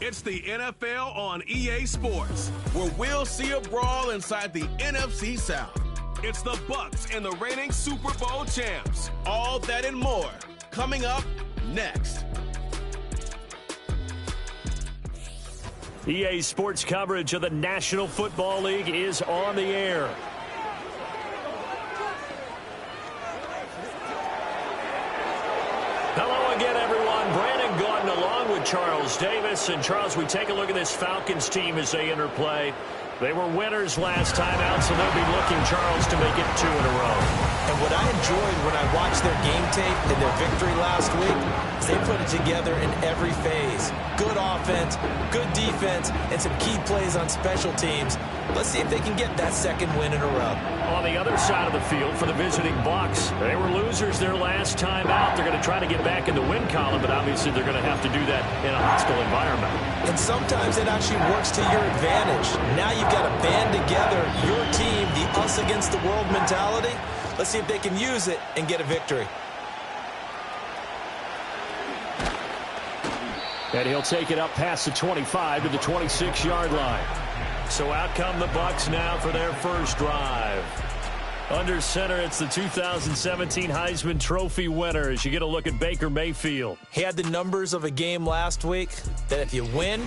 It's the NFL on EA Sports, where we'll see a brawl inside the NFC South. It's the Bucks and the reigning Super Bowl champs. All that and more coming up next. EA Sports coverage of the National Football League is on the air. Hello again, everyone. Brandon Gaudin along with Charles Davis. And Charles, we take a look at this Falcons team as they enter play. They were winners last time out, so they'll be looking, Charles, to make it 2 in a row. And what I enjoyed when I watched their game tape and their victory last week is they put it together in every phase. Good offense, good defense, and some key plays on special teams. Let's see if they can get that second win in a row. On the other side of the field for the visiting Bucks, they were losers their last time out. They're going to try to get back in the win column, but obviously they're going to have to do that in a hostile environment. And sometimes it actually works to your advantage. Now you've got to band together your team, the us against the world mentality. Let's see if they can use it and get a victory. And he'll take it up past the 25 to the 26-yard line. So out come the Bucks now for their first drive. Under center, it's the 2017 Heisman Trophy winner as you get a look at Baker Mayfield. He had the numbers of a game last week that if you win,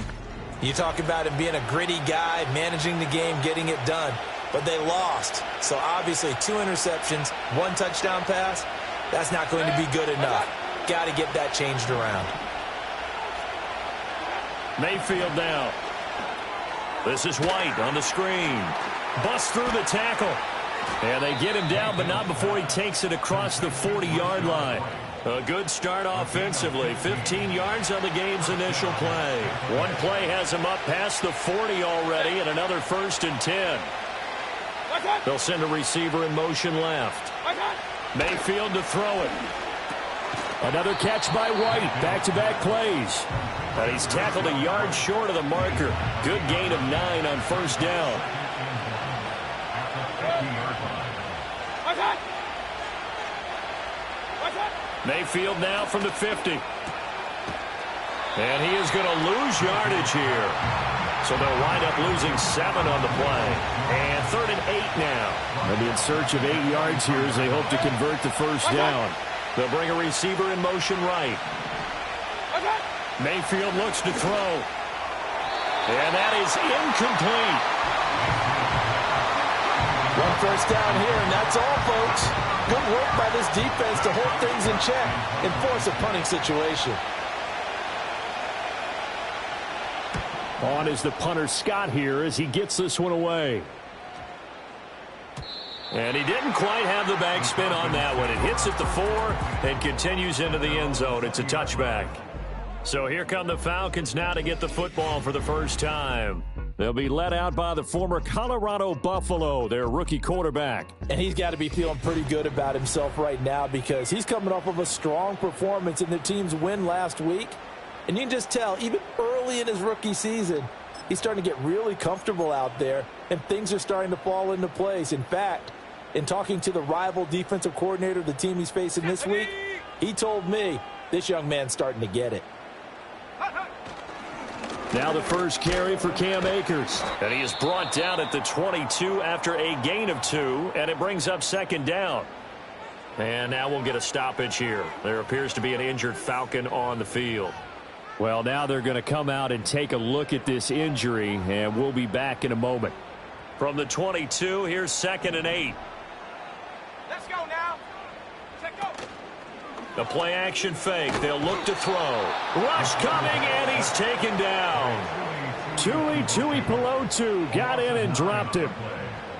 you talk about him being a gritty guy, managing the game, getting it done. But they lost. So obviously 2 interceptions, 1 touchdown pass, that's not going to be good enough. Got to get that changed around. Mayfield now. This is White on the screen. Busts through the tackle. And they get him down, but not before he takes it across the 40-yard line. A good start offensively. 15 yards on the game's initial play. One play has him up past the 40 already, and another 1st and 10. They'll send a receiver in motion left. Mayfield to throw it. Another catch by White. Back-to-back plays. And he's tackled a yard short of the marker. Good gain of 9 on 1st down. Mayfield now from the 50. And he is going to lose yardage here. So they'll wind up losing 7 on the play. And 3rd and 8 now. They'll be in search of 8 yards here as they hope to convert the 1st down. They'll bring a receiver in motion right. Mayfield looks to throw. And that is incomplete. 1 first down here, and that's all, folks. Good work by this defense to hold things in check and force a punting situation. On is the punter Scott here as he gets this one away. And he didn't quite have the backspin on that one. It hits at the 4 and continues into the end zone. It's a touchback. So here come the Falcons now to get the football for the first time. They'll be led out by the former Colorado Buffalo, their rookie quarterback. And he's got to be feeling pretty good about himself right now because he's coming off of a strong performance in the team's win last week. And you can just tell, even early in his rookie season, he's starting to get really comfortable out there, and things are starting to fall into place. In fact, in talking to the rival defensive coordinator of the team he's facing this week, he told me this young man's starting to get it. Now the first carry for Cam Akers. And he is brought down at the 22 after a gain of 2, and it brings up 2nd down. And now we'll get a stoppage here. There appears to be an injured Falcon on the field. Well, now they're going to come out and take a look at this injury, and we'll be back in a moment. From the 22, here's 2nd and 8. Let's go now. Let's go. The play action fake. They'll look to throw. Rush coming, and he's taken down. Tui Pelotu got in and dropped him.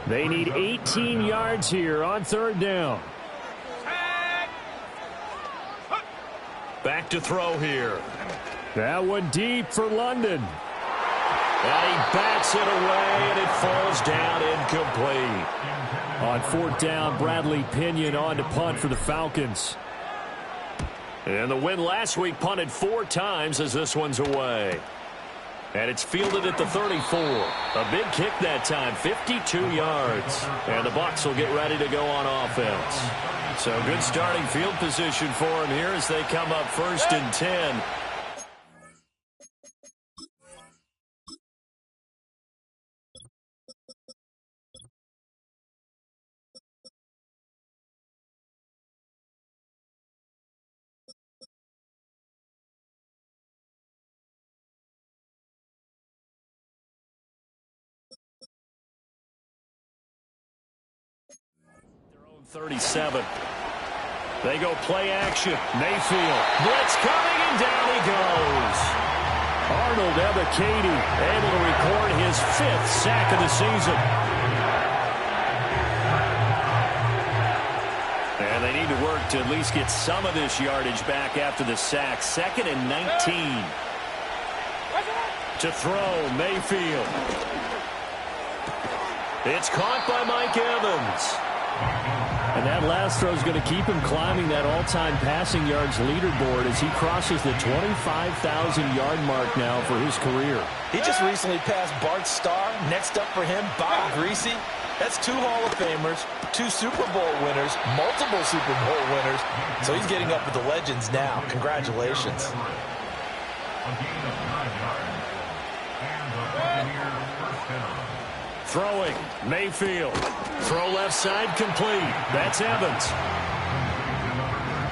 They need 18 yards here on 3rd down. Back to throw here. That one deep for London. And he bats it away, and it falls down incomplete. On 4th down, Bradley Pinion on to punt for the Falcons. And the win last week punted 4 times as this one's away. And it's fielded at the 34. A big kick that time, 52 yards. And the Bucs will get ready to go on offense. So good starting field position for him here as they come up 1st and 10. 37. They go play action. Mayfield. Blitz coming, and down he goes. Arnold Ebiketie able to record his 5th sack of the season. And they need to work to at least get some of this yardage back after the sack. 2nd and 19. To throw, Mayfield. It's caught by Mike Evans. And that last throw is going to keep him climbing that all-time passing yards leaderboard as he crosses the 25,000-yard mark now for his career. He just recently passed Bart Starr. Next up for him, Bob Greasy. That's 2 Hall of Famers, 2 Super Bowl winners, multiple Super Bowl winners. So he's getting up with the legends now. Congratulations. Throwing, Mayfield. Throw left side complete. That's Evans.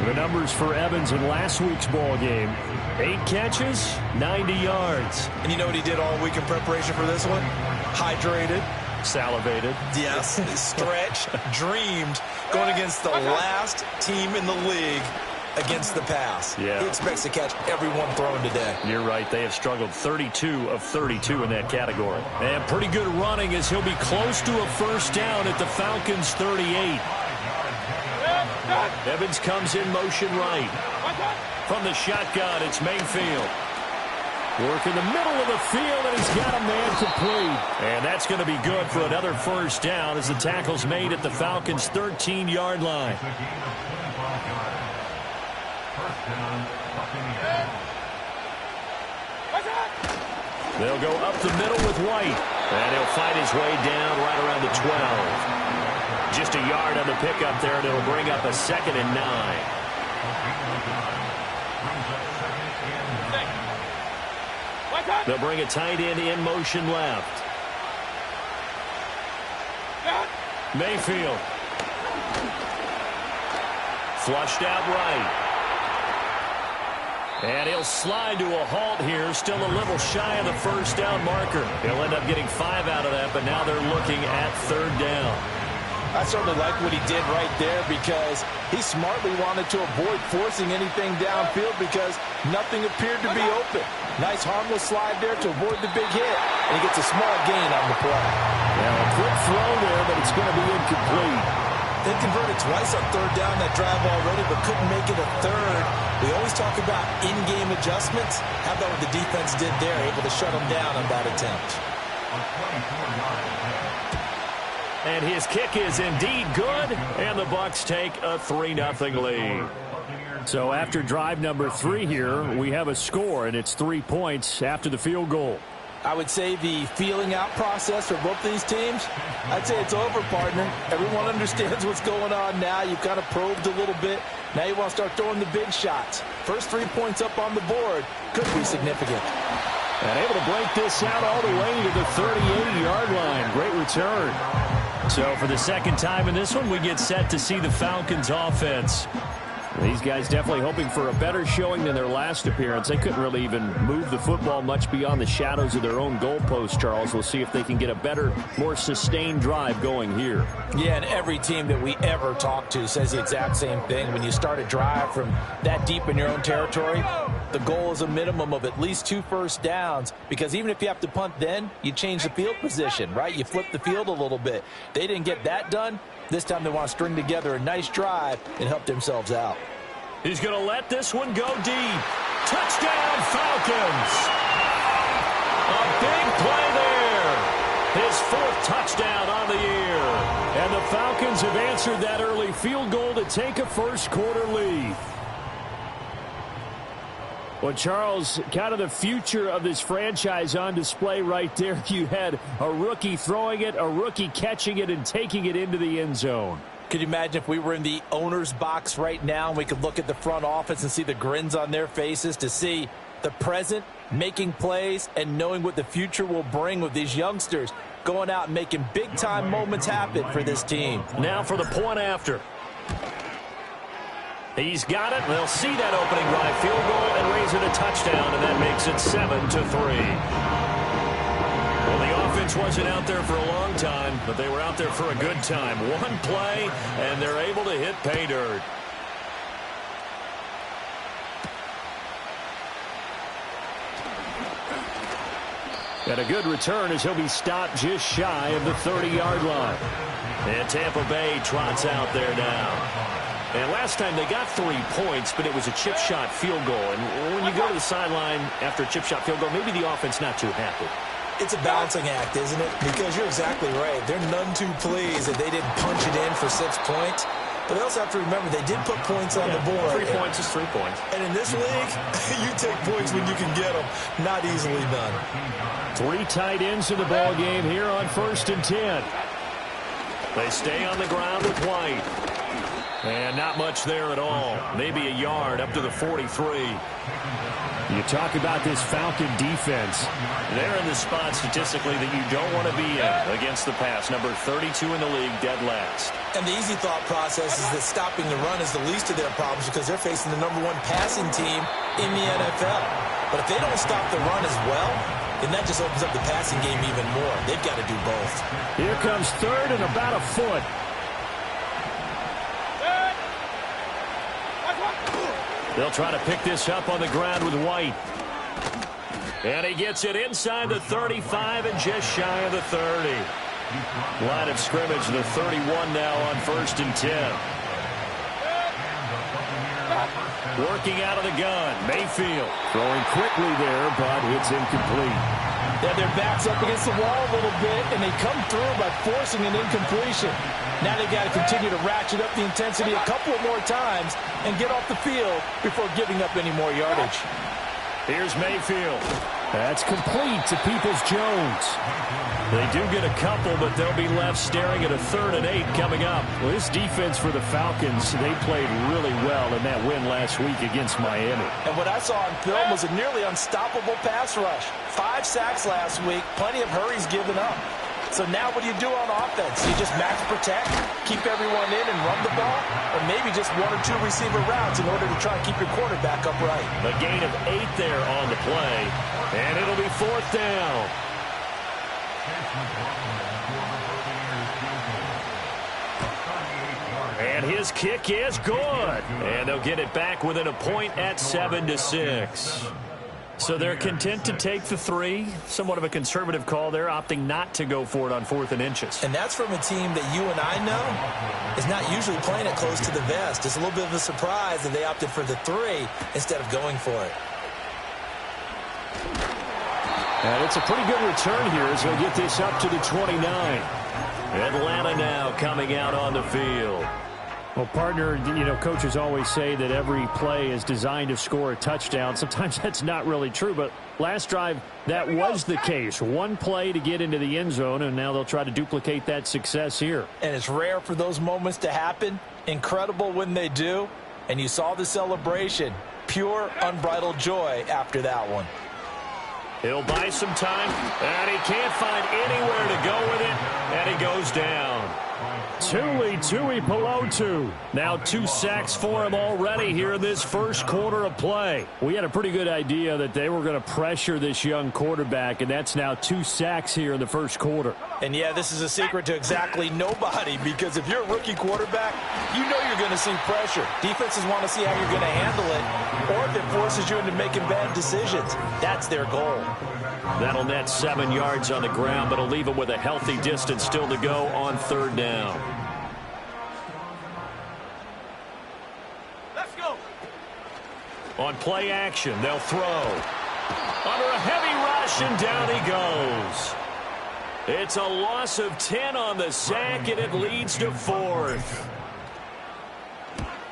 The numbers for Evans in last week's ball game. 8 catches, 90 yards. And you know what he did all week in preparation for this one? Hydrated. Salivated. Yes, stretched, dreamed, going against the last team in the league against the pass. Yeah. He expects to catch everyone thrown today. You're right. They have struggled 32 of 32 in that category. And pretty good running as he'll be close to a first down at the Falcons' 38. Evans comes in motion right. From the shotgun, it's Mayfield. Work in the middle of the field, and he's got a man complete. And that's going to be good for another first down as the tackle's made at the Falcons' 13-yard line. They'll go up the middle with White. And he'll fight his way down right around the 12. Just a yard on the pickup there, and it'll bring up a 2nd and 9. They'll bring a tight end in motion left. Mayfield. Flushed out right. And he'll slide to a halt here, still a little shy of the first down marker. He'll end up getting 5 out of that, but now they're looking at 3rd down. I certainly like what he did right there because he smartly wanted to avoid forcing anything downfield because nothing appeared to be open. Nice harmless slide there to avoid the big hit, and he gets a small gain on the play. Now a quick throw there, but it's going to be incomplete. They converted twice on 3rd down that drive already, but couldn't make it a 3rd. We always talk about in-game adjustments. How about what the defense did there, able to shut them down on that attempt. And his kick is indeed good, and the Bucs take a 3-0 lead. So after drive number 3 here, we have a score, and it's 3 points after the field goal. I would say the feeling out process for both these teams, I'd say it's over, partner. Everyone understands what's going on now. You've kind of probed a little bit. Now you want to start throwing the big shots. First 3 points up on the board could be significant. And able to break this out all the way to the 38-yard line. Great return. So for the 2nd time in this one, we get set to see the Falcons offense. These guys definitely hoping for a better showing than their last appearance. They couldn't really even move the football much beyond the shadows of their own goalpost, Charles. We'll see if they can get a better, more sustained drive going here. Yeah, and every team that we ever talk to says the exact same thing. When you start a drive from that deep in your own territory, the goal is a minimum of at least 2 first downs, because even if you have to punt then, you change the field position, right? You flip the field a little bit. They didn't get that done. This time they want to string together a nice drive and help themselves out. He's going to let this one go deep. Touchdown, Falcons. A big play there. His 4th touchdown on the year. And the Falcons have answered that early field goal to take a first-quarter lead. Well, Charles, kind of the future of this franchise on display right there. You had a rookie throwing it, a rookie catching it, and taking it into the end zone. Could you imagine if we were in the owner's box right now and we could look at the front office and see the grins on their faces, to see the present making plays and knowing what the future will bring with these youngsters going out and making big-time moments happen for this team. Now for the point after. He's got it. They'll see that opening drive field goal and raise it a touchdown, and that makes it 7-3. Well, the offense wasn't out there for a long time, but they were out there for a good time. One play, and they're able to hit pay dirt. And a good return as he'll be stopped just shy of the 30-yard line. And Tampa Bay trots out there now. And last time they got 3 points, but it was a chip shot field goal. And when you go to the sideline after a chip shot field goal, maybe the offense not too happy. It's a balancing act, isn't it? Because you're exactly right. They're none too pleased that they didn't punch it in for 6 points. But they also have to remember they did put points on the board. 3 points is 3 points. And in this league, you take points when you can get them. Not easily done. 3 tight ends in the ball game here on 1st and 10. They stay on the ground with White. And not much there at all. Maybe a yard up to the 43. You talk about this Falcon defense. They're in the spot statistically that you don't want to be in against the pass. Number 32 in the league, dead last. And the easy thought process is that stopping the run is the least of their problems because they're facing the #1 passing team in the NFL. But if they don't stop the run as well, then that just opens up the passing game even more. They've got to do both. Here comes 3rd and about a foot. They'll try to pick this up on the ground with White. And he gets it inside the 35 and just shy of the 30. Line of scrimmage, the 31 now on 1st and 10. Working out of the gun, Mayfield. Throwing quickly there, but it's incomplete. Yeah, their back's up against the wall a little bit, and they come through by forcing an incompletion. Now they've got to continue to ratchet up the intensity a couple more times and get off the field before giving up any more yardage. Here's Mayfield. That's complete to Peoples-Jones. They do get a couple, but they'll be left staring at a 3rd and 8 coming up. Well, this defense for the Falcons, they played really well in that win last week against Miami. And what I saw on film was a nearly unstoppable pass rush. 5 sacks last week, plenty of hurries given up. So now what do you do on offense? You just max protect, keep everyone in and run the ball, or maybe just 1 or 2 receiver routes in order to try and keep your quarterback upright. A gain of 8 there on the play, and it'll be 4th down. And his kick is good. And they'll get it back within a point at 7-6. So they're content to take the 3. Somewhat of a conservative call there, opting not to go for it on 4th and inches. And that's from a team that you and I know is not usually playing it close to the vest. It's a little bit of a surprise that they opted for the 3 instead of going for it. And it's a pretty good return here as they'll get this up to the 29. Atlanta now coming out on the field. Well, partner, you know, coaches always say that every play is designed to score a touchdown. Sometimes that's not really true, but last drive, that was the case. 1 play to get into the end zone, and now they'll try to duplicate that success here. And it's rare for those moments to happen. Incredible when they do. And you saw the celebration. Pure, unbridled joy after that one. He'll buy some time, and he can't find anywhere to go with it, and he goes down. Tui Pelotu. Now 2 sacks for him already here in this first quarter of play. We had a pretty good idea that they were going to pressure this young quarterback, and that's now 2 sacks here in the first quarter. And, yeah, this is a secret to exactly nobody because if you're a rookie quarterback, you know you're going to see pressure. Defenses want to see how you're going to handle it or if it forces you into making bad decisions. That's their goal. That'll net 7 yards on the ground, but it'll leave him with a healthy distance still to go on 3rd down. Let's go. On play action, they'll throw. Under a heavy rush, and down he goes. It's a loss of 10 on the sack, and it leads to 4th.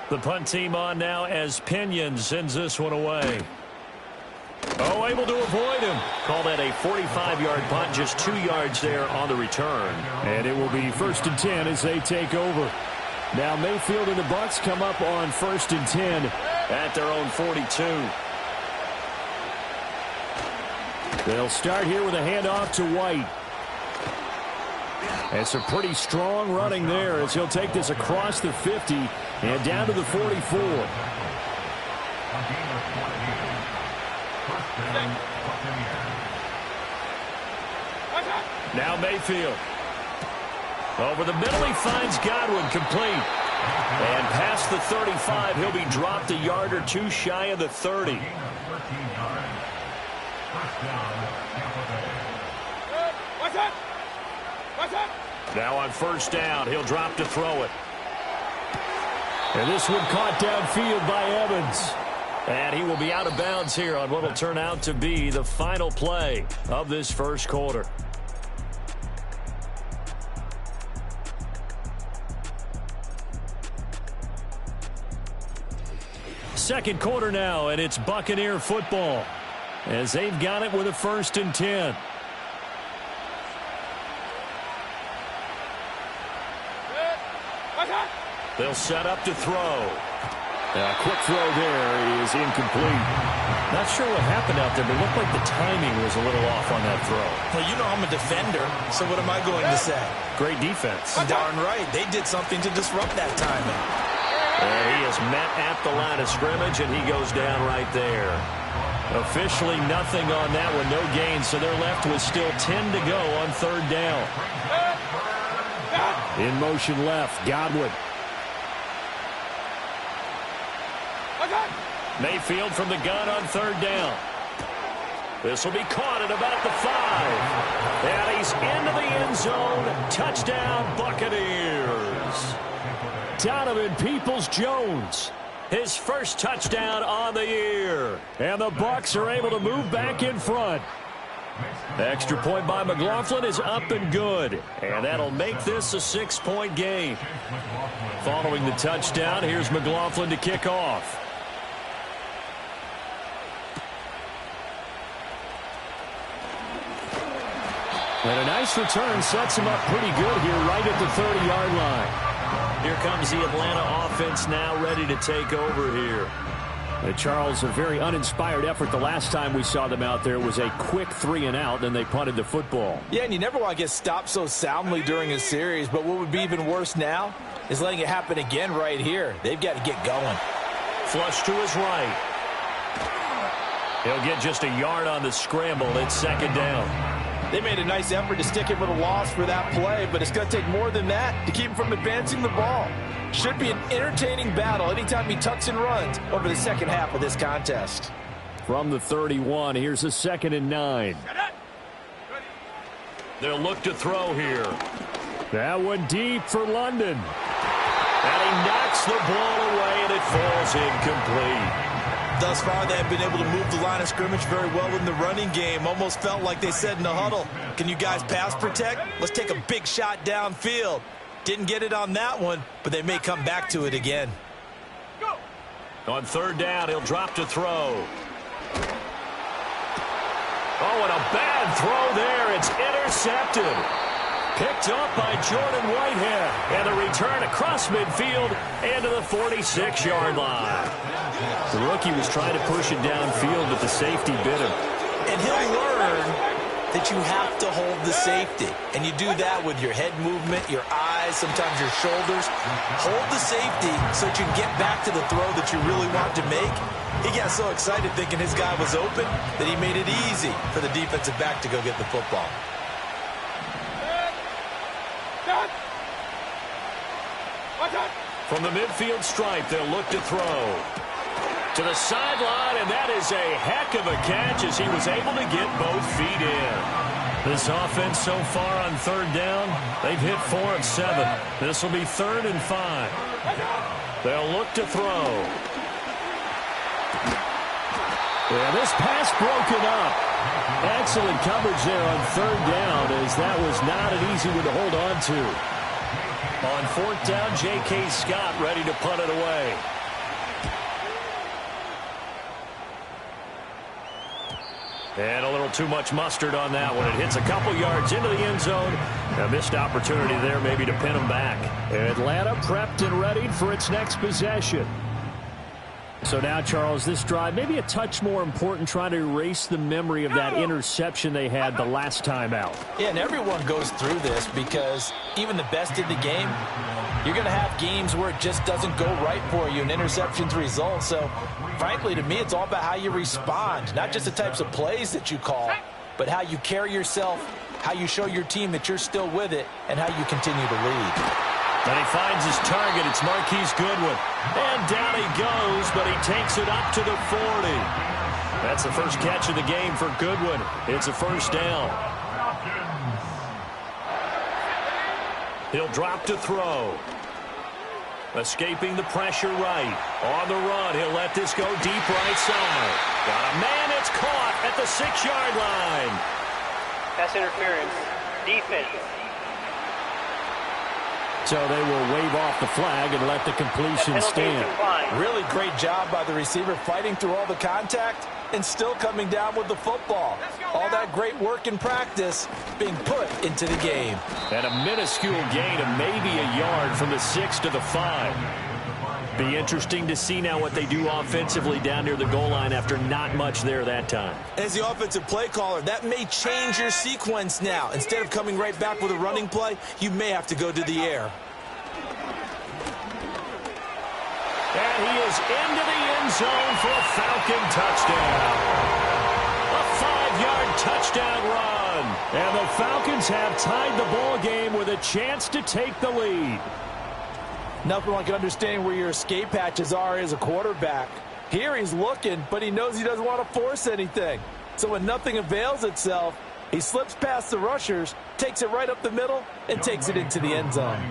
The punt team on now as Pinion sends this one away. Oh, able to avoid him. Call that a 45-yard punt, just 2 yards there on the return. And it will be 1st and 10 as they take over. Now Mayfield and the Bucs come up on 1st and 10 at their own 42. They'll start here with a handoff to White. And some pretty strong running there as he'll take this across the 50 and down to the 44. Now Mayfield. Over the middle, he finds Godwin complete. And past the 35, he'll be dropped a yard or two shy of the 30. Now on first down, he'll drop to throw it. And this one caught downfield by Evans. And he will be out of bounds here on what will turn out to be the final play of this first quarter. Second quarter now, and it's Buccaneer football as they've got it with a 1st and 10. They'll set up to throw. A quick throw there is incomplete. Not sure what happened out there, but it looked like the timing was a little off on that throw. Well, you know I'm a defender, so what am I going to say? Great defense. Darn right. They did something to disrupt that timing. And he is met at the line of scrimmage, and he goes down right there. Officially nothing on that one, no gain, so they're left with still 10 to go on 3rd down. In motion left, Godwin. Mayfield from the gun on 3rd down. This will be caught at about the 5. And he's into the end zone. Touchdown, Buccaneers. Donovan Peoples-Jones, his first touchdown on the year. And the Bucs are able to move back in front. Extra point by McLaughlin is up and good. And that'll make this a 6-point game. Following the touchdown, here's McLaughlin to kick off. And a nice return sets him up pretty good here right at the 30-yard line. Here comes the Atlanta offense now ready to take over here. And Charles, a very uninspired effort the last time we saw them out there. It was a quick 3-and-out, and they punted the football. Yeah, and you never want to get stopped so soundly during a series, but what would be even worse now is letting it happen again right here. They've got to get going. Flush to his right. He'll get just a yard on the scramble. It's 2nd down. They made a nice effort to stick him with a loss for that play, but it's going to take more than that to keep him from advancing the ball. Should be an entertaining battle anytime he tucks and runs over the second half of this contest. From the 31, here's a 2nd and 9. They'll look to throw here. That one deep for London. And he knocks the ball away, and it falls incomplete. Thus far, they have been able to move the line of scrimmage very well in the running game. Almost felt like they said in the huddle, can you guys pass protect? Let's take a big shot downfield. Didn't get it on that one, but they may come back to it again. On 3rd down, he'll drop to throw. Oh, and a bad throw there. It's intercepted. Picked up by Jordan Whitehead. And the return across midfield into the 46-yard line. The rookie was trying to push it downfield, but the safety bit him. And he'll learn that you have to hold the safety. And you do that with your head movement, your eyes, sometimes your shoulders. Hold the safety so that you can get back to the throw that you really want to make. He got so excited thinking his guy was open that he made it easy for the defensive back to go get the football. From the midfield stripe, they'll look to throw. To the sideline, and that is a heck of a catch as he was able to get both feet in. This offense so far on 3rd down, they've hit 4 of 7. This will be 3rd and 5. They'll look to throw. Yeah, this pass broken up. Excellent coverage there on 3rd down, as that was not an easy one to hold on to. On 4th down, J.K. Scott ready to punt it away. And a little too much mustard on that one. It hits a couple yards into the end zone. A missed opportunity there maybe to pin him back. Atlanta prepped and readied for its next possession. So now, Charles, this drive maybe a touch more important, trying to erase the memory of that interception they had the last time out. Yeah, and everyone goes through this because even the best in the game, you're going to have games where it just doesn't go right for you and interceptions result. So, frankly, to me, it's all about how you respond, not just the types of plays that you call, but how you carry yourself how you show your team that you're still with it, and how you continue to lead. And he finds his target. It's Marquise Goodwin. And down he goes, but he takes it up to the 40. That's the first catch of the game for Goodwin. It's a first down. He'll drop to throw. Escaping the pressure right. On the run, he'll let this go deep right side. Got a man, it's caught at the 6-yard line. Pass interference. Defense. So they will wave off the flag and let the completion stand. Really great job by the receiver fighting through all the contact and still coming down with the football. All that great work in practice being put into the game. And a minuscule gain of maybe a yard from the 6 to the 5. Be interesting to see now what they do offensively down near the goal line after not much there that time. As the offensive play caller, that may change your sequence now. Instead of coming right back with a running play, you may have to go to the air. And he is into the end zone for a Falcon touchdown. A 5-yard touchdown run. And the Falcons have tied the ball game with a chance to take the lead. Nothing like understanding where your escape hatches are as a quarterback. Here he's looking, but he knows he doesn't want to force anything. So when nothing avails itself, he slips past the rushers, takes it right up the middle, and takes it into the end zone.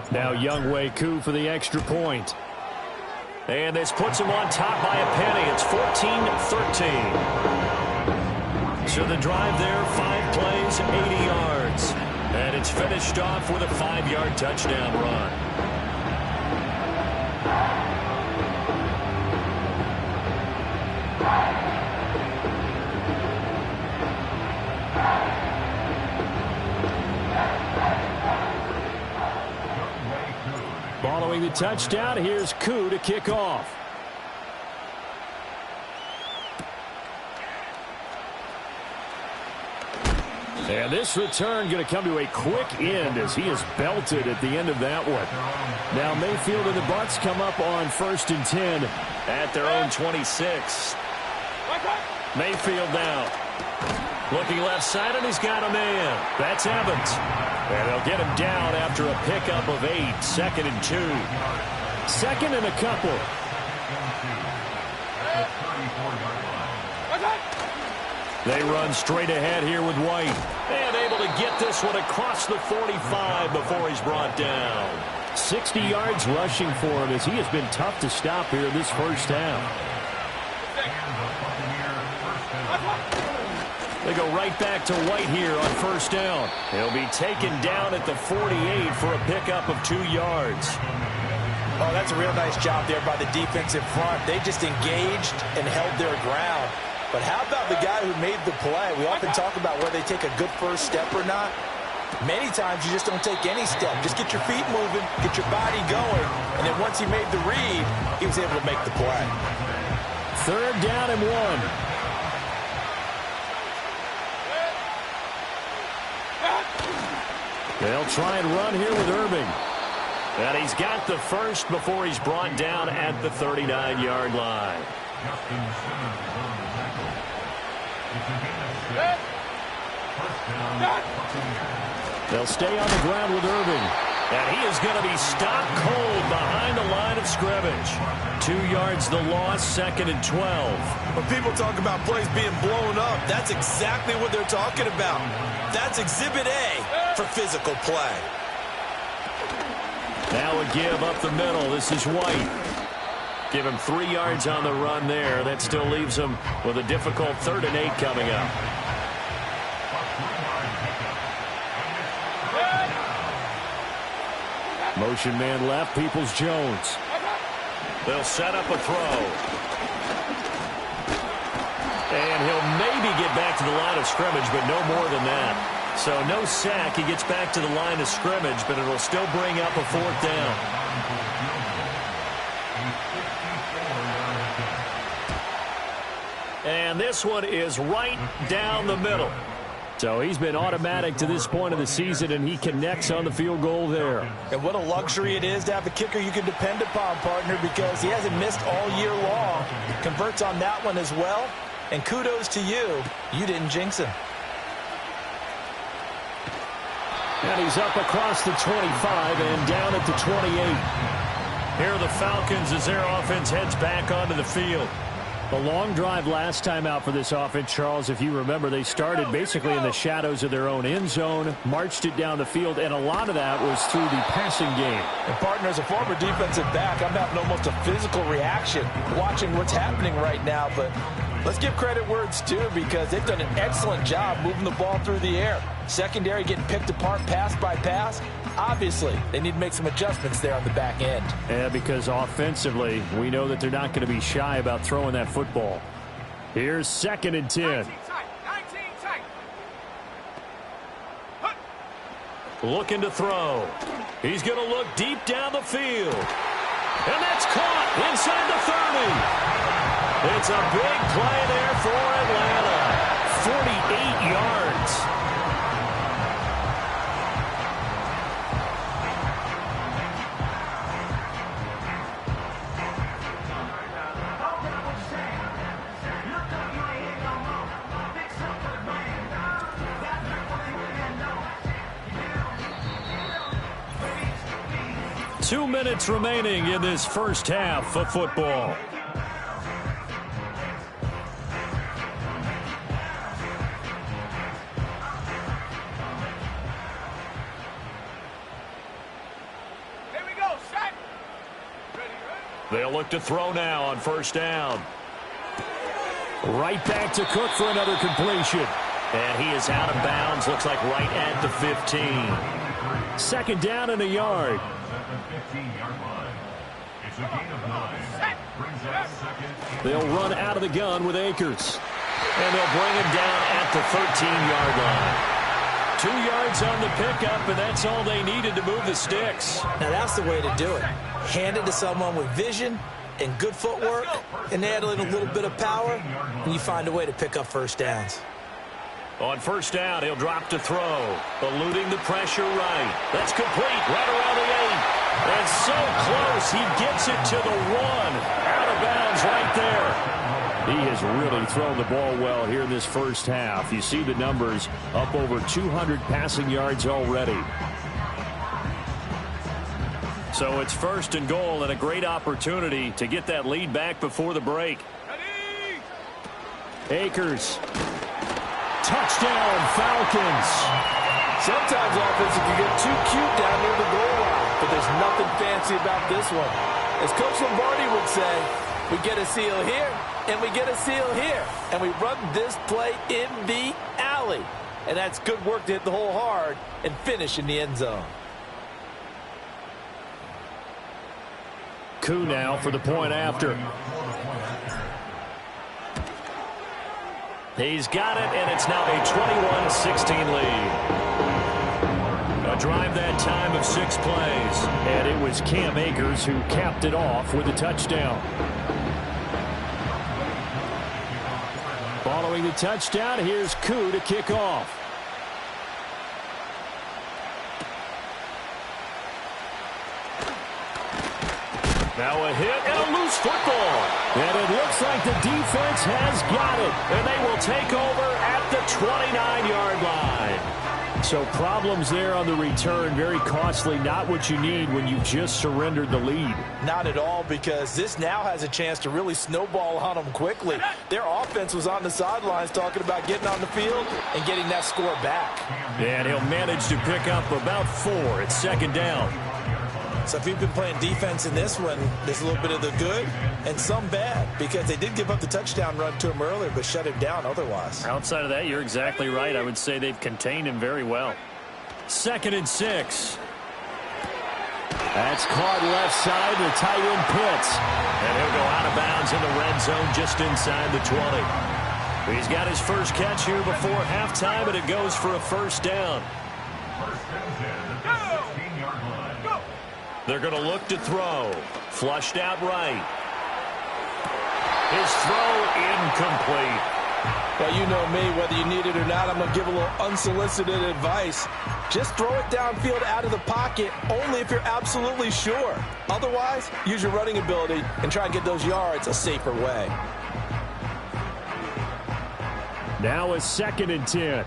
Now Younghoe Koo for the extra point. And this puts him on top by a penny. It's 14-13. So the drive there, 5 plays, 80 yards. And it's finished off with a 5-yard touchdown run. Following the touchdown, here's Koo to kick off. And this return going to come to a quick end as he is belted at the end of that one. Now Mayfield and the Bucs come up on 1st and 10 at their own 26. Mayfield now. Looking left side, and he's got a man. That's Evans. And they'll get him down after a pickup of 8. 2nd and 2. 2nd and a couple. They run straight ahead here with White. And able to get this one across the 45 before he's brought down. 60 yards rushing for him as he has been tough to stop here this first half. They go right back to White here on 1st down. He'll be taken down at the 48 for a pickup of 2 yards. Oh, that's a real nice job there by the defensive front. They just engaged and held their ground. But how about the guy who made the play? We often talk about whether they take a good first step or not. Many times you just don't take any step. Just get your feet moving, get your body going, and then once he made the read, he was able to make the play. 3rd down and 1. They'll try and run here with Irving. And he's got the first before he's brought down at the 39-yard line. They'll stay on the ground with Irving. And he is going to be stopped cold behind the line of scrimmage. 2 yards the loss, 2nd and 12. When people talk about plays being blown up, that's exactly what they're talking about. That's Exhibit A for physical play. Now a give up the middle. This is White. Give him 3 yards on the run there. That still leaves him with a difficult 3rd and 8 coming up. Motion man left, Peoples-Jones. They'll set up a throw. And he'll maybe get back to the line of scrimmage, but no more than that. So no sack. He gets back to the line of scrimmage, but it'll still bring up a 4th down. And this one is right down the middle. So he's been automatic to this point of the season, and he connects on the field goal there. And what a luxury it is to have a kicker you can depend upon, partner, because he hasn't missed all year long. Converts on that one as well. And kudos to you. You didn't jinx him. And he's up across the 25 and down at the 28. Here are the Falcons as their offense heads back onto the field. The long drive last time out for this offense, Charles, if you remember, they started basically in the shadows of their own end zone, marched it down the field, and a lot of that was through the passing game. And partner, as a former defensive back, I'm having almost a physical reaction watching what's happening right now. But let's give credit where it's due, because they've done an excellent job moving the ball through the air. Secondary getting picked apart pass by pass. Obviously, they need to make some adjustments there on the back end. Yeah, because offensively, we know that they're not going to be shy about throwing that football. Here's 2nd and 10. 19 tight. Looking to throw. He's going to look deep down the field. And that's caught inside the 30. It's a big play there for Atlanta. 48 yards. Two minutes remaining in this first half of football. Here we go, set. Ready. They'll look to throw now on first down. Right back to Cook for another completion. And he is out of bounds, looks like right at the 15. 2nd down and a yard. They'll run out of the gun with Akers. And they'll bring him down at the 13-yard line. 2 yards on the pickup, and that's all they needed to move the sticks. Now that's the way to do it. Hand it to someone with vision and good footwork, and add in a little bit of power, and you find a way to pick up first downs. On first down, he'll drop to throw. Eluding the pressure right. That's complete right around the 8. And so close, he gets it to the 1. Out of bounds right there. He has really thrown the ball well here in this first half. You see the numbers, up over 200 passing yards already. So it's 1st and goal, and a great opportunity to get that lead back before the break. Ready. Akers. Touchdown, Falcons. Sometimes offense can get too cute down near the goal line, but there's nothing fancy about this one. As Coach Lombardi would say, we get a seal here, and we get a seal here, and we run this play in the alley. And that's good work to hit the hole hard and finish in the end zone. Koo now for the point after. He's got it, and it's now a 21-16 lead. A drive that time of 6 plays. And it was Cam Akers who capped it off with a touchdown. Following the touchdown, here's Koo to kick off. Now a hit and a loose football. And it looks like the defense has got it. And they will take over at the 29-yard line. So problems there on the return, very costly, not what you need when you've just surrendered the lead. Not at all, because this now has a chance to really snowball on them quickly. Their offense was on the sidelines talking about getting on the field and getting that score back. And he'll manage to pick up about 4 at 2nd down. So if you've been playing defense in this one, there's a little bit of the good and some bad, because they did give up the touchdown run to him earlier, but shut him down otherwise. Outside of that, you're exactly right. I would say they've contained him very well. 2nd and 6. That's caught left side to tight end Pitts. And he'll go out of bounds in the red zone just inside the 20. He's got his first catch here before halftime, and it goes for a first down. They're going to look to throw. Flushed out right. His throw incomplete. Well, you know me, whether you need it or not, I'm going to give a little unsolicited advice. Just throw it downfield out of the pocket only if you're absolutely sure. Otherwise, use your running ability and try and get those yards a safer way. Now a 2nd and 10.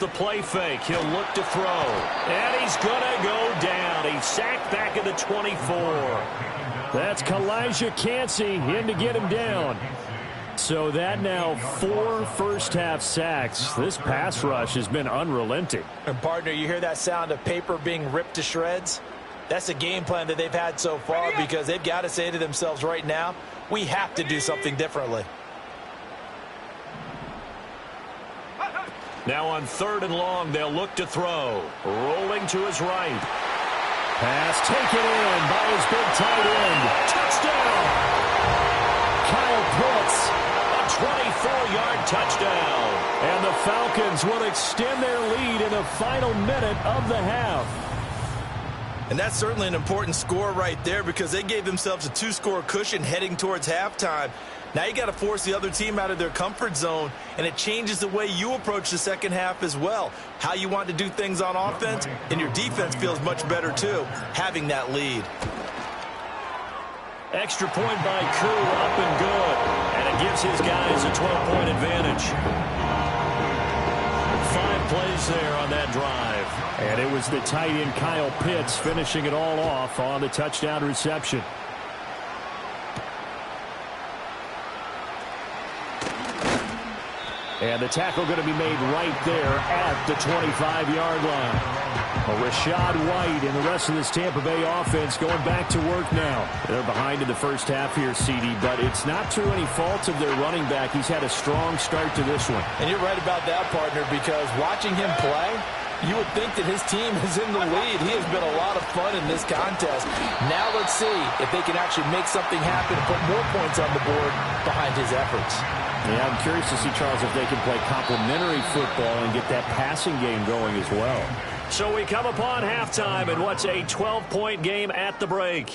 the play fake. He'll look to throw. And he's going to go down. He's sacked back at the 24. That's Kalijah Cansey in to get him down. So that now 4 first-half sacks. This pass rush has been unrelenting. And, partner, you hear that sound of paper being ripped to shreds? That's a game plan that they've had so far because they've got to say to themselves right now, we have to do something differently. Now on 3rd and long, they'll look to throw. Rolling to his right. Pass taken in by his big tight end. Touchdown! Kyle Pitts. A 24-yard touchdown. And the Falcons will extend their lead in the final minute of the half. And that's certainly an important score right there because they gave themselves a 2-score cushion heading towards halftime. Now you got to force the other team out of their comfort zone, and it changes the way you approach the second half as well. How you want to do things on offense, and your defense feels much better too, having that lead. Extra point by Koo, up and good. And it gives his guys a 12-point advantage. 5 plays there on that drive. And it was the tight end Kyle Pitts finishing it all off on the touchdown reception. And the tackle going to be made right there at the 25-yard line. Rashad White and the rest of this Tampa Bay offense going back to work now. They're behind in the first half here, CD, but it's not through any fault of their running back. He's had a strong start to this one. And you're right about that, partner, because watching him play, you would think that his team is in the lead. He has been a lot of fun in this contest. Now let's see if they can actually make something happen and put more points on the board behind his efforts. Yeah, I'm curious to see, Charles, if they can play complementary football and get that passing game going as well. So we come upon halftime in what's a 12-point game at the break.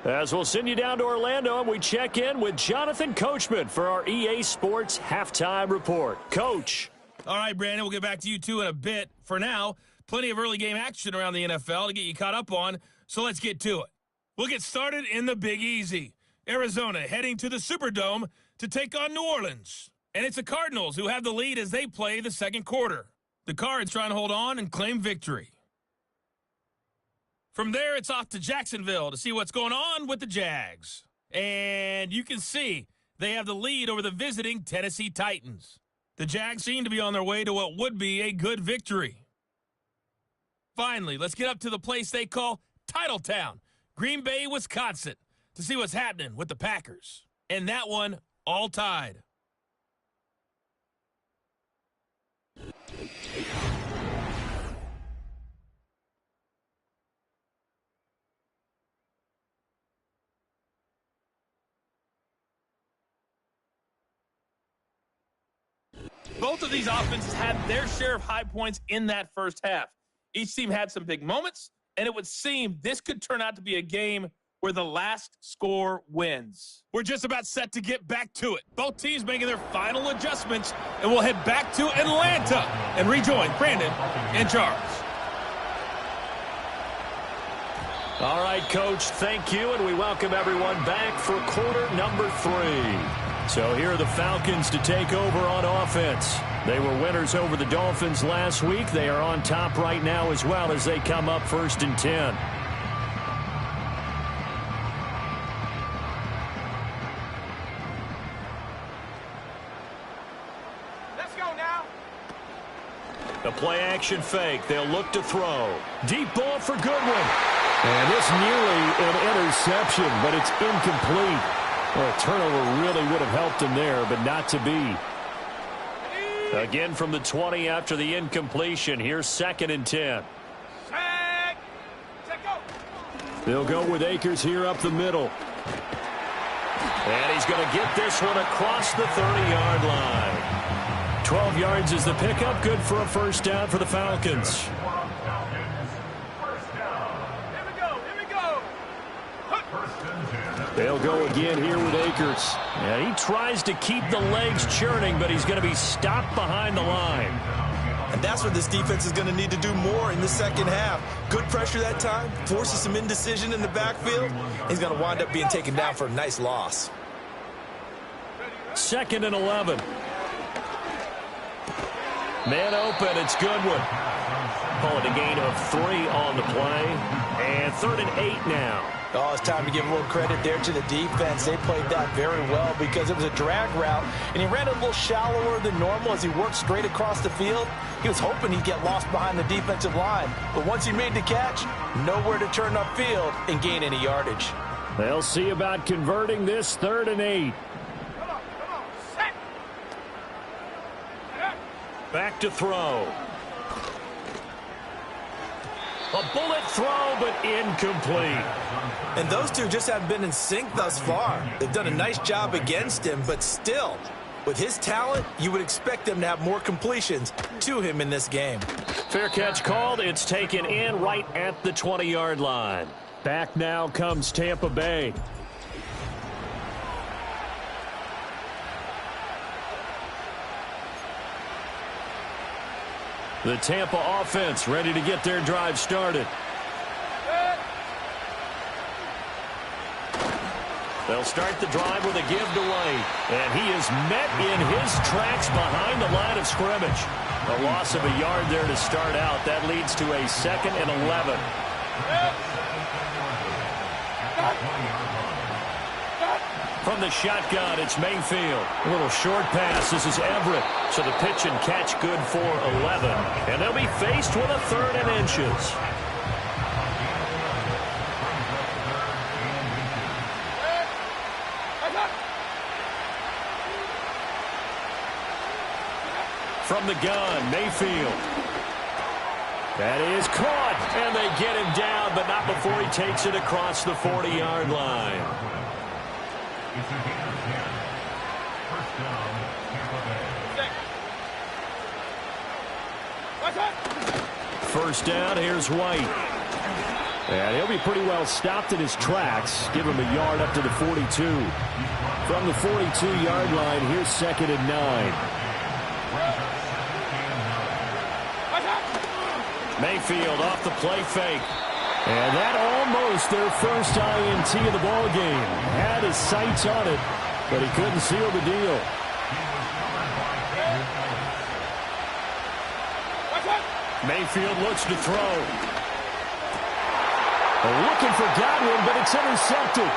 As we'll send you down to Orlando, and we check in with Jonathan Coachman for our EA Sports Halftime Report. Coach. All right, Brandon, we'll get back to you two in a bit. For now, plenty of early game action around the NFL to get you caught up on, so let's get to it. We'll get started in the Big Easy. Arizona heading to the Superdome to take on New Orleans. And it's the Cardinals who have the lead as they play the second quarter. The Cards trying to hold on and claim victory. From there, it's off to Jacksonville to see what's going on with the Jags. And you can see they have the lead over the visiting Tennessee Titans. The Jags seem to be on their way to what would be a good victory. Finally, let's get up to the place they call Titletown, Green Bay, Wisconsin, to see what's happening with the Packers. And that one all tied. Both of these offenses had their share of high points in that first half. Each team had some big moments, and it would seem this could turn out to be a game where the last score wins. We're just about set to get back to it. Both teams making their final adjustments, and we'll head back to Atlanta and rejoin Brandon and Charles. All right, Coach, thank you, and we welcome everyone back for quarter number 3. So here are the Falcons to take over on offense. They were winners over the Dolphins last week. They are on top right now as well as they come up 1st and 10. The play-action fake. They'll look to throw. Deep ball for Goodwin. And this nearly an interception, but it's incomplete. Well, a turnover really would have helped him there, but not to be. Again from the 20 after the incompletion. Here's 2nd and 10. They'll go with Akers here up the middle. And he's going to get this one across the 30-yard line. 12 yards is the pickup. Good for a first down for the Falcons. They'll go again here with Akers. Yeah, he tries to keep the legs churning, but he's going to be stopped behind the line. And that's what this defense is going to need to do more in the second half. Good pressure that time, forces some indecision in the backfield. He's going to wind up being taken down for a nice loss. 2nd and 11. Man open, it's Goodwin. Call it a gain of 3 on the play. And 3rd and 8 now. Oh, it's time to give a little credit there to the defense. They played that very well because it was a drag route, and he ran a little shallower than normal as he worked straight across the field. He was hoping he'd get lost behind the defensive line, but once he made the catch, nowhere to turn upfield and gain any yardage. They'll see about converting this 3rd and 8. Come on, set. Back to throw. A bullet throw, but incomplete. And those two just haven't been in sync thus far. They've done a nice job against him, but still, with his talent, you would expect them to have more completions to him in this game. Fair catch called. It's taken in right at the 20-yard line. Back now comes Tampa Bay. The Tampa offense ready to get their drive started. They'll start the drive with a give to White. And he is met in his tracks behind the line of scrimmage. A loss of a yard there to start out. That leads to a 2nd and 11. From the shotgun, it's Mayfield. A little short pass. This is Everett. So the pitch and catch good for 11. And they'll be faced with a 3rd and inches. From the gun, Mayfield. That is caught, and they get him down, but not before he takes it across the 40-yard line. First down, here's White. And he'll be pretty well stopped in his tracks. Give him a yard up to the 42. From the 42-yard line, here's 2nd and 9. Mayfield off the play fake. And that almost their first INT of the ball game. Had his sights on it, but he couldn't seal the deal. Mayfield looks to throw. Looking for Godwin, but it's intercepted.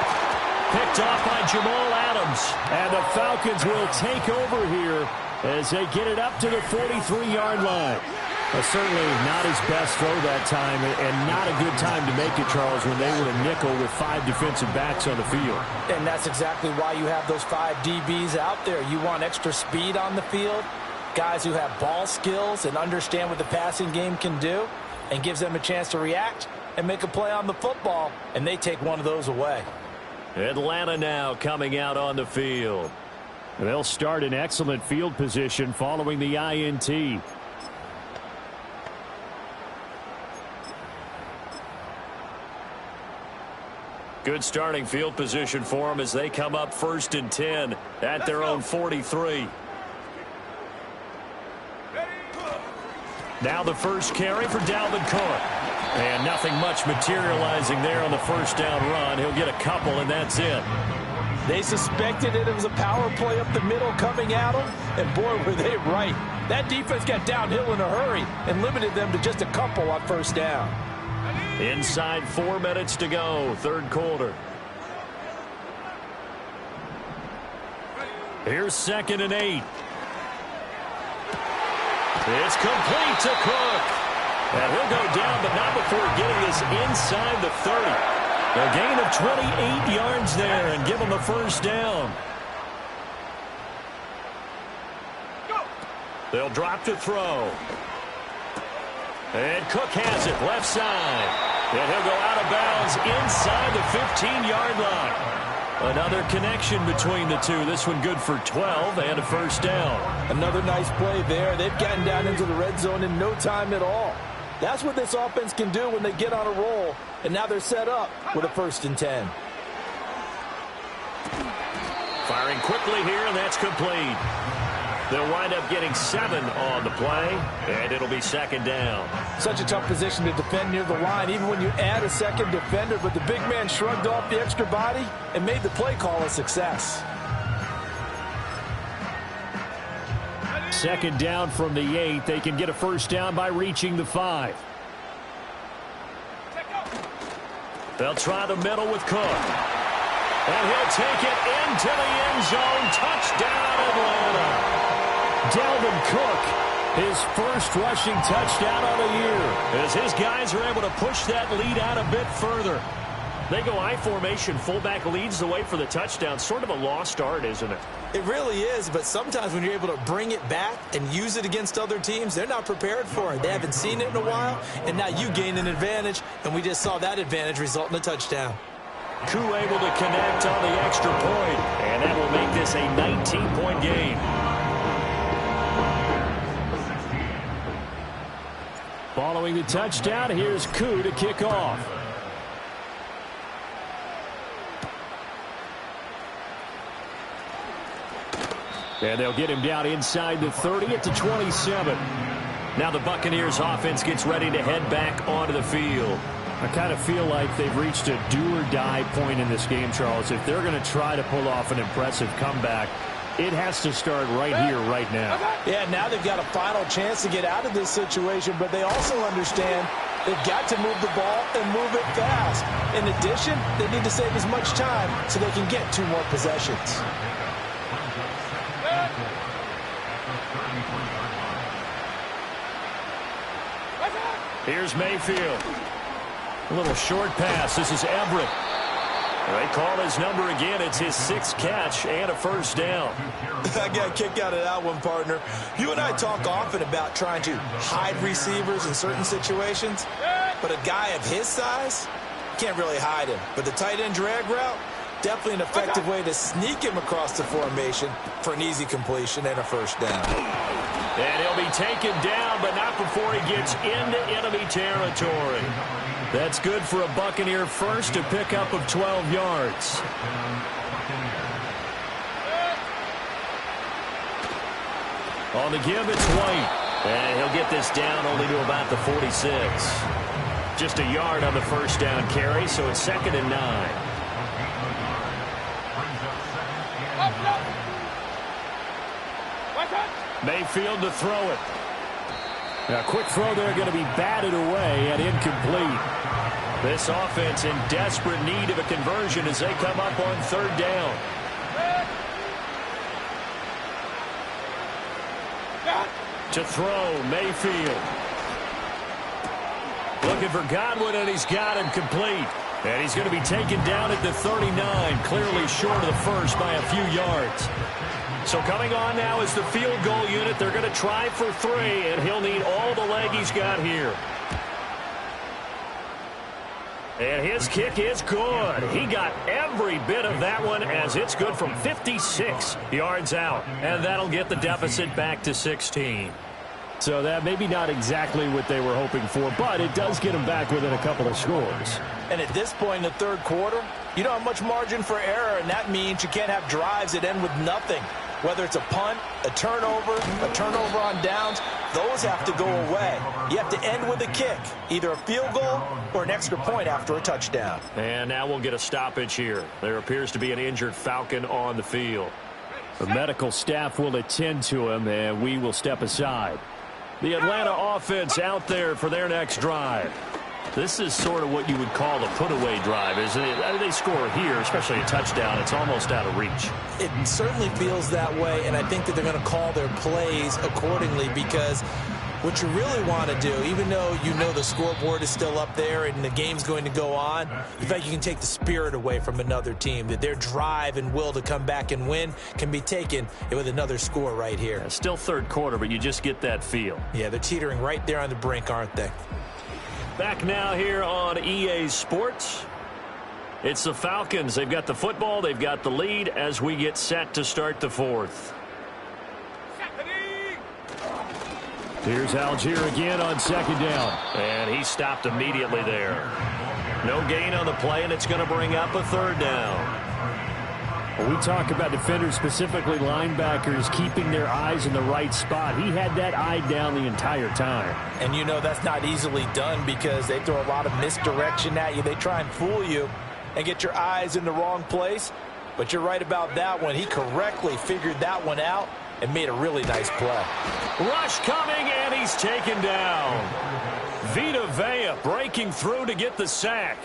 Picked off by Jamal Adams. And the Falcons will take over here as they get it up to the 43-yard line. Certainly not his best throw that time, and not a good time to make it, Charles, when they were a nickel with 5 defensive backs on the field. And that's exactly why you have those 5 DBs out there. You want extra speed on the field, guys who have ball skills and understand what the passing game can do, and gives them a chance to react and make a play on the football, and they take one of those away. Atlanta now coming out on the field. They'll start in excellent field position following the INT. Good starting field position for them as they come up 1st and 10 at their own 43. Now the first carry for Dalvin Cook. And nothing much materializing there on the first down run. He'll get a couple, and that's it. They suspected it was a power play up the middle coming at them, and boy, were they right. That defense got downhill in a hurry and limited them to just a couple on first down. Inside 4 minutes to go, 3rd quarter. Here's 2nd and 8. It's complete to Cook. And he'll go down, but not before getting this inside the 30. A gain of 28 yards there and give him a first down. They'll drop to throw. And Cook has it left side. And he'll go out of bounds inside the 15-yard line. Another connection between the two. This one good for 12 and a first down. Another nice play there. They've gotten down into the red zone in no time at all. That's what this offense can do when they get on a roll. And now they're set up with a 1st and 10. Firing quickly here, and that's complete. They'll wind up getting 7 on the play, and it'll be 2nd down. Such a tough position to defend near the line, even when you add a second defender. But the big man shrugged off the extra body and made the play call a success. Second down from the 8. They can get a first down by reaching the 5. They'll try the middle with Cook. And he'll take it into the end zone. Touchdown, Atlanta. Dalvin Cook, his first rushing touchdown on the year, as his guys are able to push that lead out a bit further. They go I formation. Fullback leads the way for the touchdown. Sort of a lost art, isn't it? It really is, but sometimes when you're able to bring it back and use it against other teams, they're not prepared for it. They haven't seen it in a while, and now you gain an advantage, and we just saw that advantage result in a touchdown. Koo able to connect on the extra point, and that will make this a 19-point game. Following the touchdown, here's Koo to kick off. And they'll get him down inside the 30 at the 27. Now the Buccaneers offense gets ready to head back onto the field. I kind of feel like they've reached a do-or-die point in this game, Charles. If they're going to try to pull off an impressive comeback, it has to start right here, right now. Yeah, now they've got a final chance to get out of this situation, but they also understand they've got to move the ball and move it fast. In addition, they need to save as much time so they can get 2 more possessions. Here's Mayfield. A little short pass. This is Everett. They call his number again. It's his 6th catch and a first down. I got a kick out of that one, partner. You and I talk often about trying to hide receivers in certain situations, but a guy of his size can't really hide him. But the tight end drag route, definitely an effective way to sneak him across the formation for an easy completion and a first down. And he'll be taken down, but not before he gets into enemy territory. That's good for a Buccaneer first, a pickup of 12 yards. On the give, it's White. And he'll get this down only to about the 46. Just a yard on the first down carry, so it's 2nd and 9. Mayfield to throw it. Now, quick throw there going to be batted away and incomplete. This offense in desperate need of a conversion as they come up on 3rd down. To throw, Mayfield. Looking for Godwin, and he's got him complete. And he's going to be taken down at the 39, clearly short of the first by a few yards. So coming on now is the field goal unit. They're going to try for 3, and he'll need all the leg he's got here. And his kick is good. He got every bit of that one as it's good from 56 yards out. And that'll get the deficit back to 16. So that maybe not exactly what they were hoping for, but it does get them back within a couple of scores. And at this point in the 3rd quarter, you don't have much margin for error, and that means you can't have drives that end with nothing. Whether it's a punt, a turnover on downs, those have to go away. You have to end with a kick, either a field goal or an extra point after a touchdown. And now we'll get a stoppage here. There appears to be an injured Falcon on the field. The medical staff will attend to him, and we will step aside. The Atlanta offense out there for their next drive. This is sort of what you would call a put-away drive, isn't it? I mean, they score here, especially a touchdown. It's almost out of reach. It certainly feels that way, and I think that they're going to call their plays accordingly because what you really want to do, even though you know the scoreboard is still up there and the game's going to go on, in fact, you can take the spirit away from another team, that their drive and will to come back and win can be taken with another score right here. Yeah, still 3rd quarter, but you just get that feel. Yeah, they're teetering right there on the brink, aren't they? Back now here on EA Sports. It's the Falcons. They've got the football. They've got the lead as we get set to start the 4th. Here's Algier again on 2nd down. And he stopped immediately there. No gain on the play, and it's going to bring up a 3rd down. When we talk about defenders, specifically linebackers, keeping their eyes in the right spot. He had that eye down the entire time. And you know that's not easily done because they throw a lot of misdirection at you. They try and fool you and get your eyes in the wrong place. But you're right about that one. He correctly figured that one out and made a really nice play. Rush coming, and he's taken down. Vita Vea breaking through to get the sack.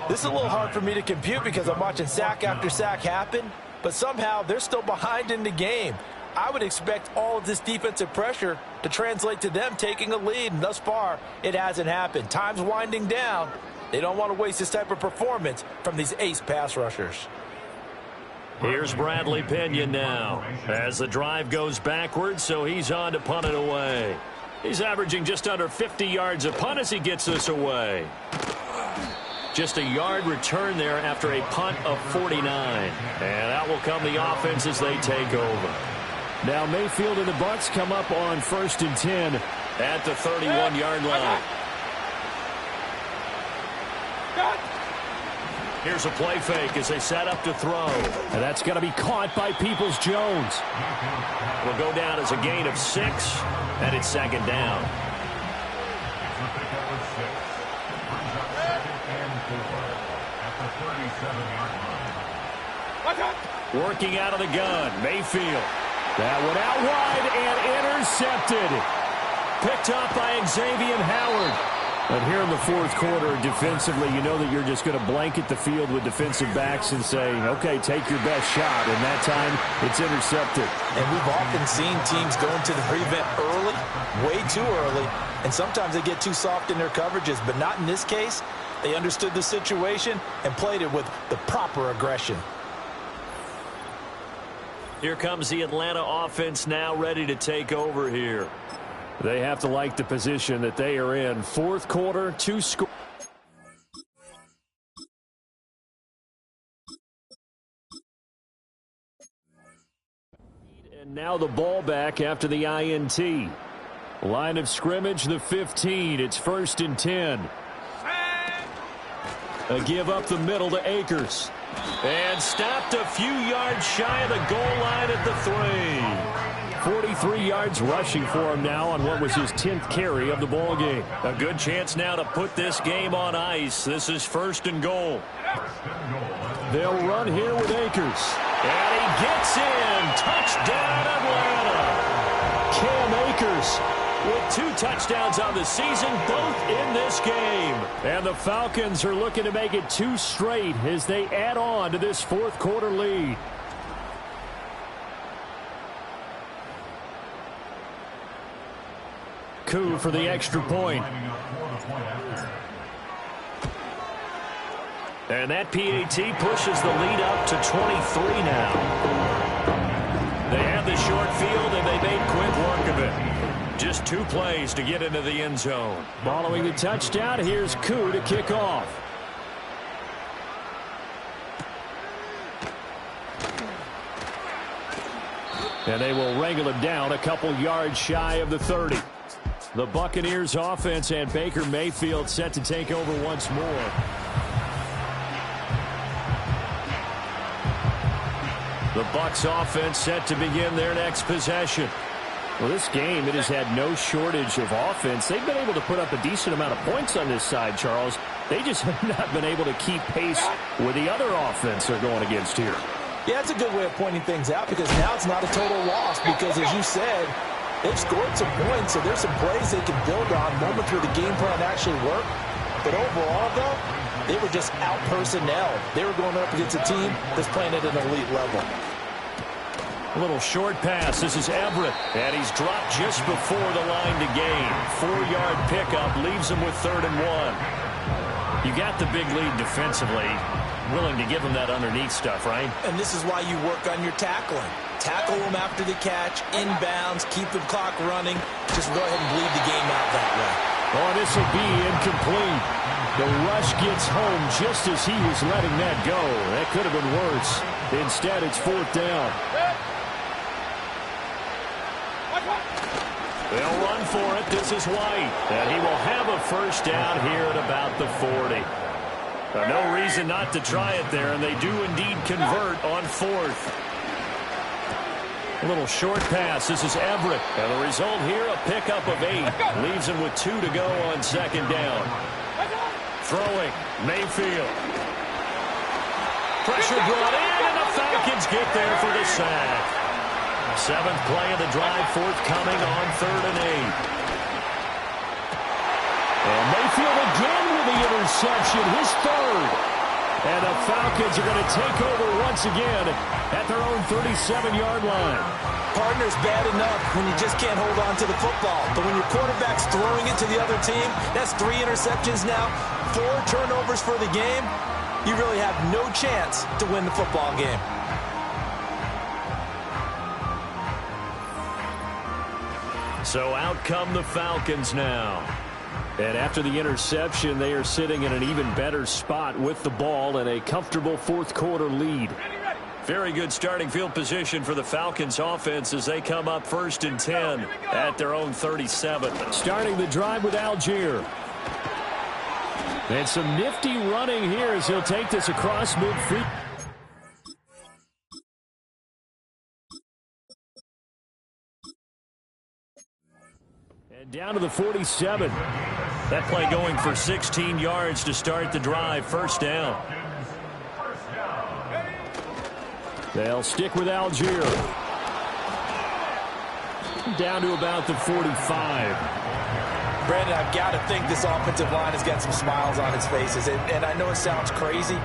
This is a little hard for me to compute because I'm watching sack after sack happen, but somehow they're still behind in the game. I would expect all of this defensive pressure to translate to them taking a lead, and thus far, it hasn't happened. Time's winding down. They don't want to waste this type of performance from these ace pass rushers. Here's Bradley Pinion now as the drive goes backwards, so he's on to punt it away. He's averaging just under 50 yards a punt as he gets this away. Just a yard return there after a punt of 49. And out will come the offense as they take over. Now Mayfield and the Bucs come up on 1st and 10 at the 31-yard line. Here's a play fake as they set up to throw. And that's going to be caught by Peoples-Jones. Will go down as a gain of 6, and it's 2nd down. Working out of the gun, Mayfield. That one out wide and intercepted. Picked up by Xavier Howard. But here in the 4th quarter, defensively, you know that you're just going to blanket the field with defensive backs and say, okay, take your best shot. And that time, it's intercepted. And we've often seen teams go into the prevent early, way too early, and sometimes they get too soft in their coverages, but not in this case. They understood the situation and played it with the proper aggression. Here comes the Atlanta offense now ready to take over here. They have to like the position that they are in. 4th quarter, 2 scores. And now the ball back after the INT. Line of scrimmage, the 15. It's 1st and 10. A give up the middle to Akers. And stopped a few yards shy of the goal line at the 3. 43 yards rushing for him now on what was his 10th carry of the ball game. A good chance now to put this game on ice. This is 1st and goal. They'll run here with Akers. And he gets in. Touchdown, Atlanta. Cam Akers with 2 touchdowns on the season, both in this game. And the Falcons are looking to make it 2 straight as they add on to this 4th quarter lead. Coup for the extra point. And that PAT pushes the lead up to 23 now. They had the short field, and they made quick work of it. Just 2 plays to get into the end zone. Following the touchdown, here's Coup to kick off. And they will wrangle him down a couple yards shy of the 30. The Buccaneers offense and Baker Mayfield set to take over once more. The Bucs offense set to begin their next possession. Well, this game, it has had no shortage of offense. They've been able to put up a decent amount of points on this side, Charles. They just have not been able to keep pace with the other offense they're going against here. Yeah, that's a good way of pointing things out because now it's not a total loss because, as you said, they've scored some points, so there's some plays they can build on, moments where the game plan actually worked. But overall, though, they were just out-personnel. They were going up against a team that's playing at an elite level. A little short pass. This is Everett. And he's dropped just before the line to gain. 4-yard pickup leaves him with 3rd and 1. You got the big lead defensively. Willing to give him that underneath stuff, right? And this is why you work on your tackling. Tackle them after the catch, inbounds, keep the clock running. Just go ahead and bleed the game out that way. Oh, this will be incomplete. The rush gets home just as he was letting that go. That could have been worse. Instead, it's 4th down. They'll run for it. This is White. And he will have a 1st down here at about the 40. No reason not to try it there, and they do indeed convert on 4th. A little short pass. This is Everett. And the result here, a pickup of 8. Leaves him with 2 to go on 2nd down. Throwing, Mayfield. Pressure brought in, and the Falcons get there for the sack. Seventh play of the drive, forthcoming on 3rd and 8. And Mayfield again with the interception, his 3rd. And the Falcons are going to take over once again at their own 37-yard line. Partner's bad enough when you just can't hold on to the football. But when your quarterback's throwing it to the other team, that's 3 interceptions now, 4 turnovers for the game. You really have no chance to win the football game. So out come the Falcons now. And after the interception, they are sitting in an even better spot with the ball and a comfortable 4th quarter lead. Very good starting field position for the Falcons offense as they come up 1st and 10 at their own 37. Starting the drive with Algier. And some nifty running here as he'll take this across midfield. And down to the 47. That play going for 16 yards to start the drive. 1st down. They'll stick with Algier. Down to about the 45. Brandon, I've got to think this offensive line has got some smiles on its faces. And I know it sounds crazy,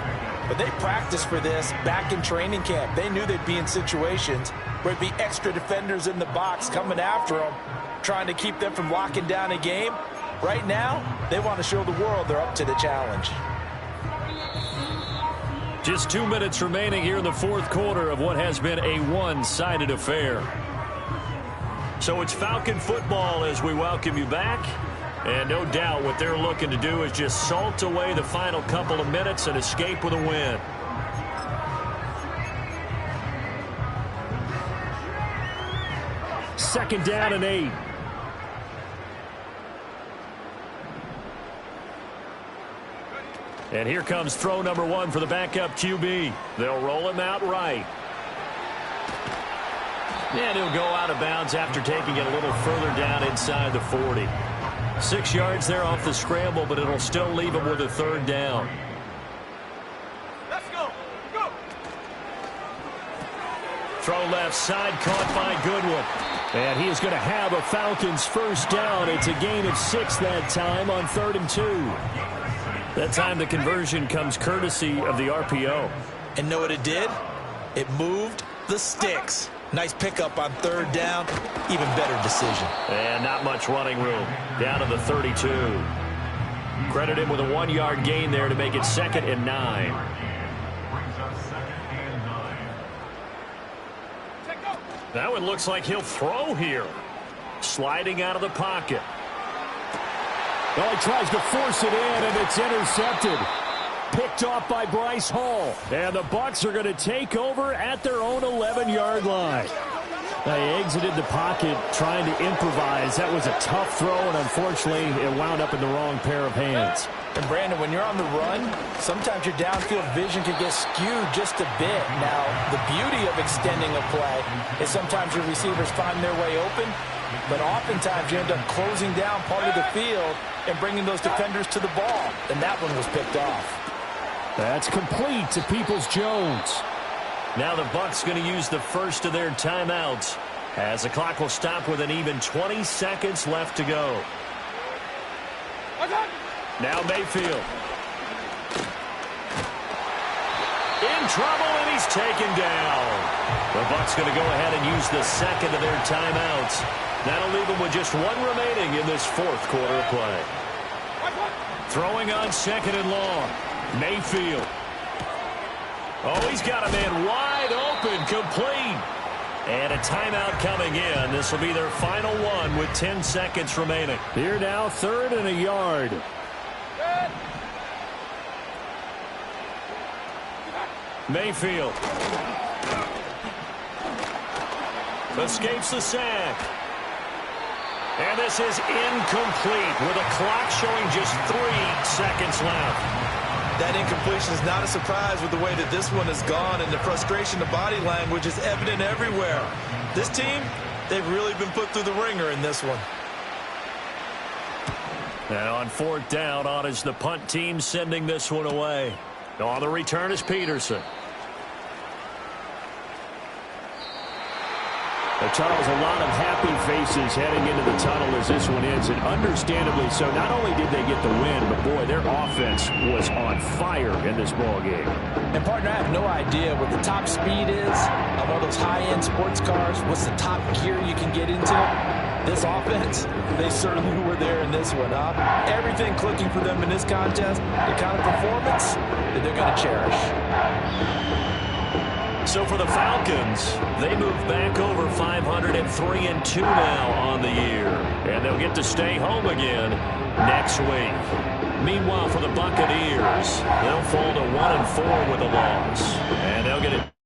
but they practiced for this back in training camp. They knew they'd be in situations where there'd be extra defenders in the box coming after them, trying to keep them from locking down a game. Right now, they want to show the world they're up to the challenge. Just 2 minutes remaining here in the 4th quarter of what has been a one-sided affair. So it's Falcon football as we welcome you back. And no doubt what they're looking to do is just salt away the final couple of minutes and escape with a win. Second down and 8. And here comes throw number 1 for the backup QB. They'll roll him out right. And he'll go out of bounds after taking it a little further down inside the 40. 6 yards there off the scramble, but it'll still leave him with a 3rd down. Let's go. Go. Throw left side, caught by Goodwin. And he is going to have a Falcons 1st down. It's a gain of 6 that time on 3rd and 2. That time the conversion comes courtesy of the RPO. And know what it did? It moved the sticks. Nice pickup on 3rd down. Even better decision. And not much running room. Down to the 32. Credit him with a 1-yard gain there to make it 2nd and 9. That one looks like he'll throw here. Sliding out of the pocket. Well, he tries to force it in, and it's intercepted. Picked off by Bryce Hall. And the Bucs are going to take over at their own 11-yard line. They exited the pocket trying to improvise. That was a tough throw, and unfortunately, it wound up in the wrong pair of hands. And Brandon, when you're on the run, sometimes your downfield vision can get skewed just a bit. Now, the beauty of extending a play is sometimes your receivers find their way open, but oftentimes you end up closing down part of the field and bringing those defenders to the ball. And that one was picked off. That's complete to Peoples-Jones. Now the Bucs going to use the first of their timeouts as the clock will stop with an even 20 seconds left to go. Now Mayfield. In trouble, and he's taken down. The Bucs going to go ahead and use the second of their timeouts. That'll leave them with just 1 remaining in this 4th quarter of play. Throwing on 2nd and long. Mayfield. Oh, he's got a man wide open, complete. And a timeout coming in. This will be their final one with 10 seconds remaining. Here now, 3rd and a yard. Mayfield. Escapes the sack. And this is incomplete with a clock showing just 3 seconds left. That incompletion is not a surprise with the way that this one has gone, and the frustration, the body language is evident everywhere. This team, they've really been put through the ringer in this one. And on 4th down, on is the punt team sending this one away. On the return is Peterson. A Charles, a lot of happy faces heading into the tunnel as this one ends, and understandably so. Not only did they get the win, but, boy, their offense was on fire in this ball game. And, partner, I have no idea what the top speed is of all those high-end sports cars. What's the top gear you can get into? This offense, they certainly were there in this one, huh? Everything clicking for them in this contest, the kind of performance that they're going to cherish. So for the Falcons, they move back over 503-2 now on the year. And they'll get to stay home again next week. Meanwhile, for the Buccaneers, they'll fall to 1-4 with a loss. And they'll get it.